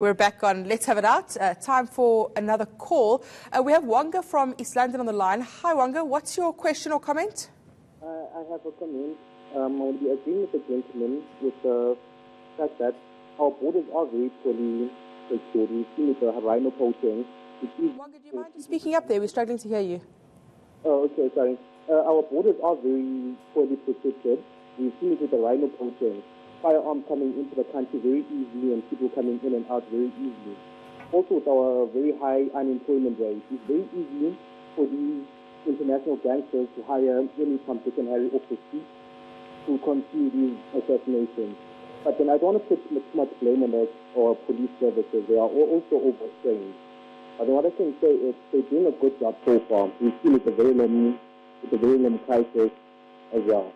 We're back on Let's Have It Out. Time for another call. We have Wanga from East London on the line. Hi, Wanga. What's your question or comment? I have a comment. I will be agreeing with the gentleman with the fact that our borders are very poorly secured. We've seen with the rhino poaching. Wanga, do you mind speaking up there? We're struggling to hear you. Oh, okay, sorry. Our borders are very poorly protected. We've seen it with the rhino poaching. Firearms coming into the country very easily and people coming in and out very easily. Also with our very high unemployment rate, it's very easy for these international gangsters to hire any Tom, Dick and Harry off the street to continue these assassinations. But then I don't want to put too much blame on us or police services. They are also overtrained. But what I can say is they're doing a good job so far. We've seen it with the very long crisis as well.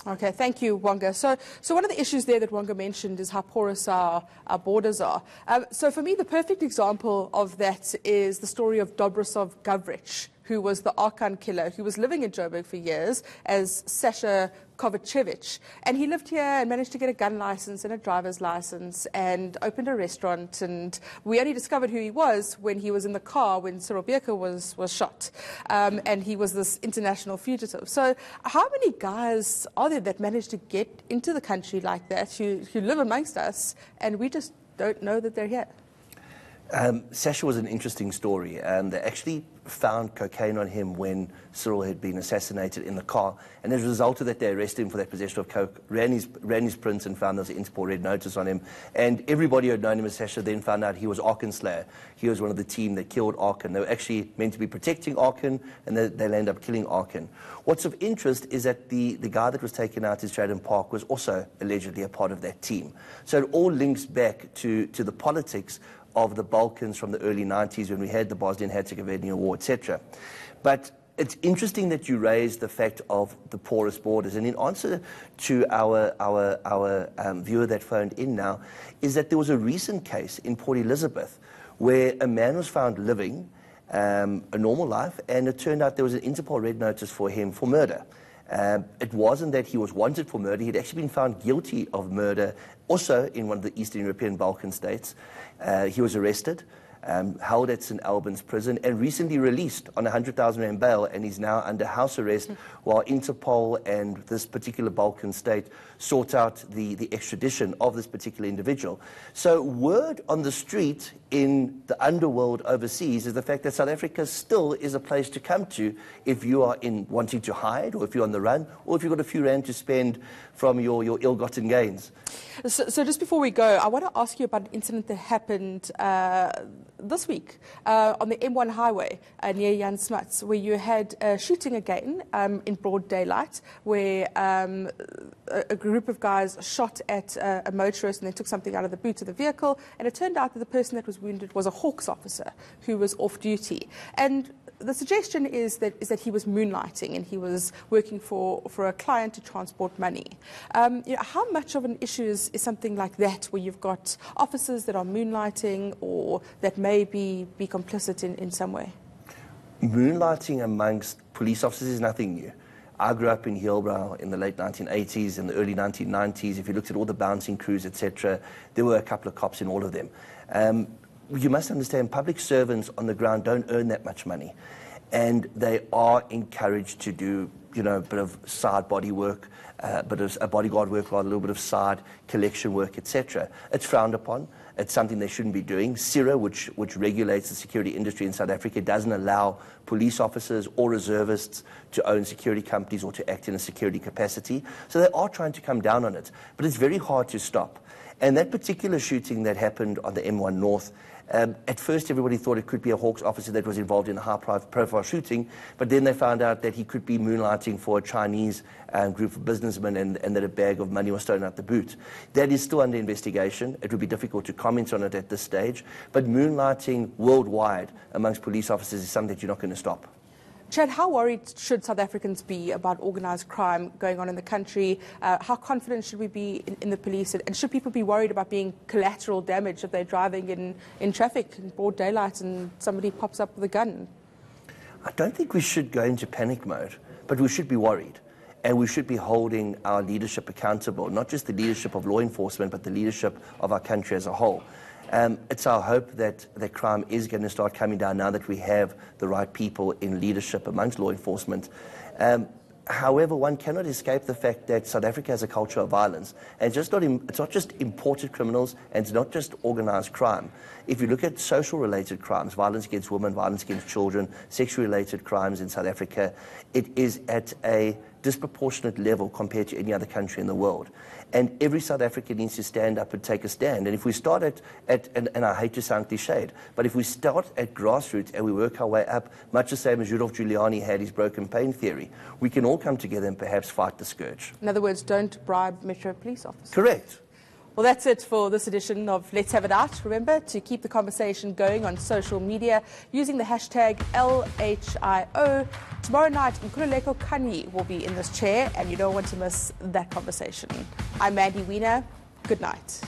Okay, thank you, Wanga. So one of the issues there that Wanga mentioned is how porous our borders are. So for me, the perfect example of that is the story of Dobrosov Gavrich, who was the Arkan killer, who was living in Joburg for years as Sasha Kovacevic. And he lived here and managed to get a gun license and a driver's license and opened a restaurant. And we only discovered who he was when he was in the car when Cyril Beker was shot. And he was this international fugitive. So how many guys are there that manage to get into the country like that, who live amongst us, and we just don't know that they're here? Sasha was an interesting story. They actually found cocaine on him when Cyril had been assassinated in the car, and as a result of that, they arrested him for that possession of coke, ran his prints and found there was an Interpol red notice on him. And everybody who had known him as Sasha then found out he was Arkan Slayer. He was one of the team that killed Arkan. They were actually meant to be protecting Arkan, and they ended up killing Arkan. What's of interest is that the guy that was taken out in Stratton Park was also allegedly a part of that team. So it all links back to the politics of the Balkans from the early 90s when we had the Bosnian-Herzegovina war, etc. But it's interesting that you raised the fact of the porous borders. And in answer to our viewer that phoned in now, is that there was a recent case in Port Elizabeth where a man was found living a normal life, and it turned out there was an Interpol red notice for him for murder. It wasn't that he was wanted for murder. He'd actually been found guilty of murder also in one of the Eastern European Balkan states. He was arrested, held at St. Albans prison, and recently released on 100,000 rand bail, and he's now under house arrest while Interpol and this particular Balkan state sort out the extradition of this particular individual. So word on the street in the underworld overseas is the fact that South Africa still is a place to come to if you are wanting to hide, or if you're on the run, or if you've got a few rand to spend from your ill-gotten gains. So just before we go, I want to ask you about an incident that happened this week on the M1 highway near Jan Smuts, where you had shooting again in broad daylight, where a group of guys shot at a motorist and then took something out of the boot of the vehicle, and it turned out that the person that was wounded was a Hawks officer who was off duty. And the suggestion is that he was moonlighting and he was working for a client to transport money. How much of an issue is something like that, where you've got officers that are moonlighting or that may be complicit in some way? Moonlighting amongst police officers is nothing new. I grew up in Hillbrow in the late 1980s and the early 1990s. If you looked at all the bouncing crews, etc., there were a couple of cops in all of them. You must understand, public servants on the ground don't earn that much money, and they are encouraged to do, a bit of side body work, a bit of bodyguard work, a little bit of side collection work, etc. It's frowned upon. It's something they shouldn't be doing. CIRA, which regulates the security industry in South Africa, doesn't allow police officers or reservists to own security companies or to act in a security capacity. So they are trying to come down on it, but it's very hard to stop. And that particular shooting that happened on the M1 North, at first everybody thought it could be a Hawks officer that was involved in a high-profile shooting, but then they found out that he could be moonlighting for a Chinese group of businessmen, and that a bag of money was stolen out the boot. That is still under investigation. It would be difficult to comment on it at this stage, but moonlighting worldwide amongst police officers is something that you're not going to stop. Chad, how worried should South Africans be about organised crime going on in the country? How confident should we be in the police? And should people be worried about being collateral damage if they're driving in traffic in broad daylight and somebody pops up with a gun? I don't think we should go into panic mode, but we should be worried. And we should be holding our leadership accountable, not just the leadership of law enforcement, but the leadership of our country as a whole. It's our hope that crime is going to start coming down now that we have the right people in leadership amongst law enforcement. However, one cannot escape the fact that South Africa has a culture of violence. And it's not just imported criminals, and it's not just organized crime. If you look at social-related crimes, violence against women, violence against children, sexual-related crimes in South Africa, it is at a disproportionate level compared to any other country in the world. And every South African needs to stand up and take a stand. And if we start and I hate to sound cliched, but if we start at grassroots and we work our way up, much the same as Rudolph Giuliani had his broken pain theory, we can all come together and perhaps fight the scourge. In other words, don't bribe Metro police officers. Correct. Well, that's it for this edition of Let's Have It Out. Remember to keep the conversation going on social media using the hashtag LHIO. Tomorrow night, Nkululeko Khanyi will be in this chair, and you don't want to miss that conversation. I'm Mandy Wiener. Good night.